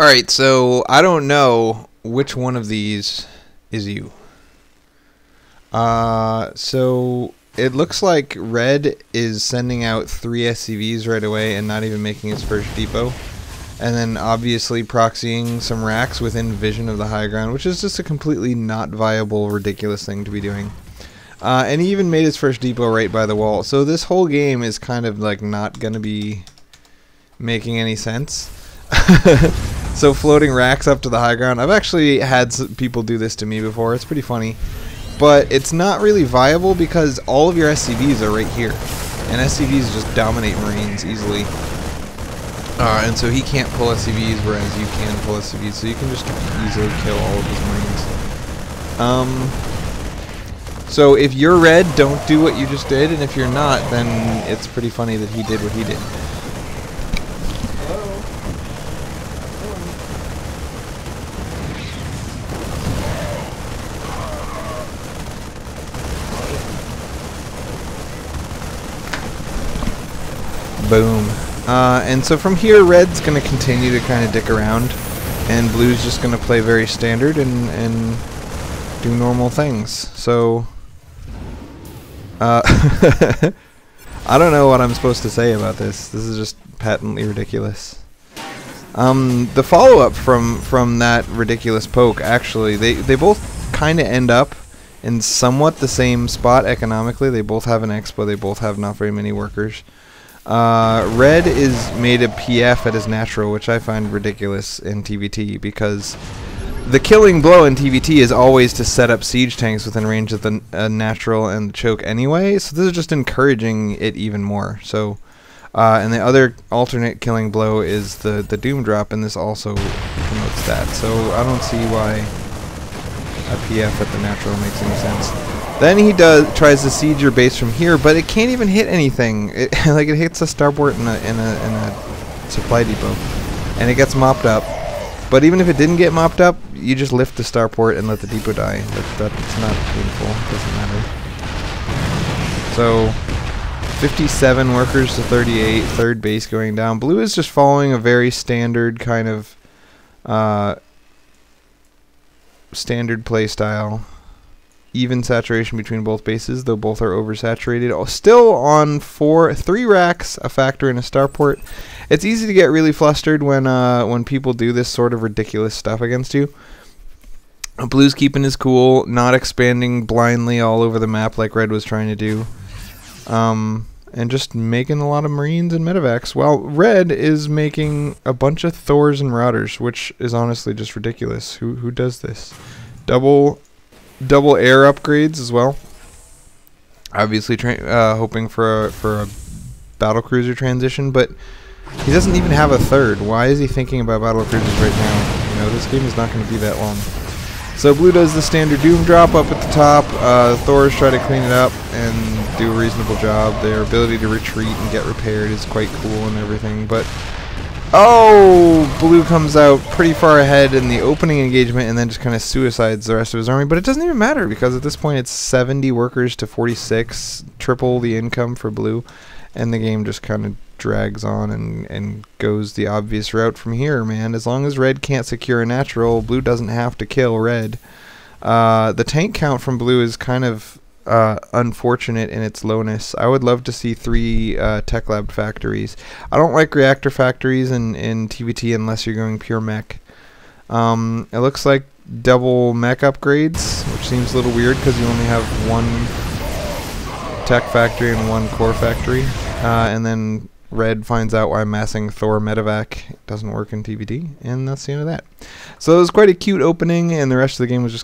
Alright, so I don't know which one of these is you. So it looks like Red is sending out 3 SCVs right away and not even making his first depot. And then obviously proxying some racks within vision of the high ground, which is just a completely not viable, ridiculous thing to be doing. And he even made his first depot right by the wall. So this whole game is kind of like not going to be making any sense. So floating racks up to the high ground. I've actually had people do this to me before. It's pretty funny. But it's not really viable because all of your SCVs are right here. And SCVs just dominate Marines easily. And so he can't pull SCVs, whereas you can pull SCVs. So you can just easily kill all of his Marines. So if you're Red, don't do what you just did. And if you're not, then it's pretty funny that he did what he did. Boom. And so from here, Red's going to continue to kind of dick around, and Blue's just going to play very standard and do normal things. So, I don't know what I'm supposed to say about this. This is just patently ridiculous. The follow-up from that ridiculous poke, actually, they both kind of end up in somewhat the same spot economically. They both have an expo. They both have not very many workers. Red is made a PF at his natural, which I find ridiculous in TVT, because the killing blow in TVT is always to set up siege tanks within range of the natural and the choke anyway, so this is just encouraging it even more. So, and the other alternate killing blow is the doom drop, and this also promotes that. So I don't see why a PF at the natural makes any sense. Then he tries to siege your base from here, but it can't even hit anything. It hits a starport in a supply depot, and it gets mopped up. But even if it didn't get mopped up, you just lift the starport and let the depot die. That's not painful. It doesn't matter. So 57 workers to 38. Third base going down. Blue is just following a very standard kind of standard play style. Even saturation between both bases, though both are oversaturated. Still on 3 racks, a factor, and a starport. It's easy to get really flustered when people do this sort of ridiculous stuff against you. Blue's keeping his cool, not expanding blindly all over the map like Red was trying to do, and just making a lot of Marines and medevacs, while Red is making a bunch of Thors and Routers, which is honestly just ridiculous. Who does this? Double air upgrades as well. Obviously hoping for a battlecruiser transition, but he doesn't even have a third. Why is he thinking about battlecruisers right now? You know, this game is not going to be that long. So Blue does the standard doom drop up at the top. Thors try to clean it up and do a reasonable job. Their ability to retreat and get repaired is quite cool and everything, but oh, Blue comes out pretty far ahead in the opening engagement and then just kind of suicides the rest of his army. But it doesn't even matter, because at this point it's 70 workers to 46, triple the income for Blue, and the game just kind of drags on and goes the obvious route from here, man. As long as Red can't secure a natural, Blue doesn't have to kill Red. The tank count from Blue is kind of unfortunate in its lowness. I would love to see 3 tech lab factories. I don't like reactor factories in TVT unless you're going pure mech. It looks like double mech upgrades, which seems a little weird because you only have 1 tech factory and 1 core factory. And then Red finds out why massing Thor medevac doesn't work in TVT, and that's the end of that. So it was quite a cute opening, and the rest of the game was just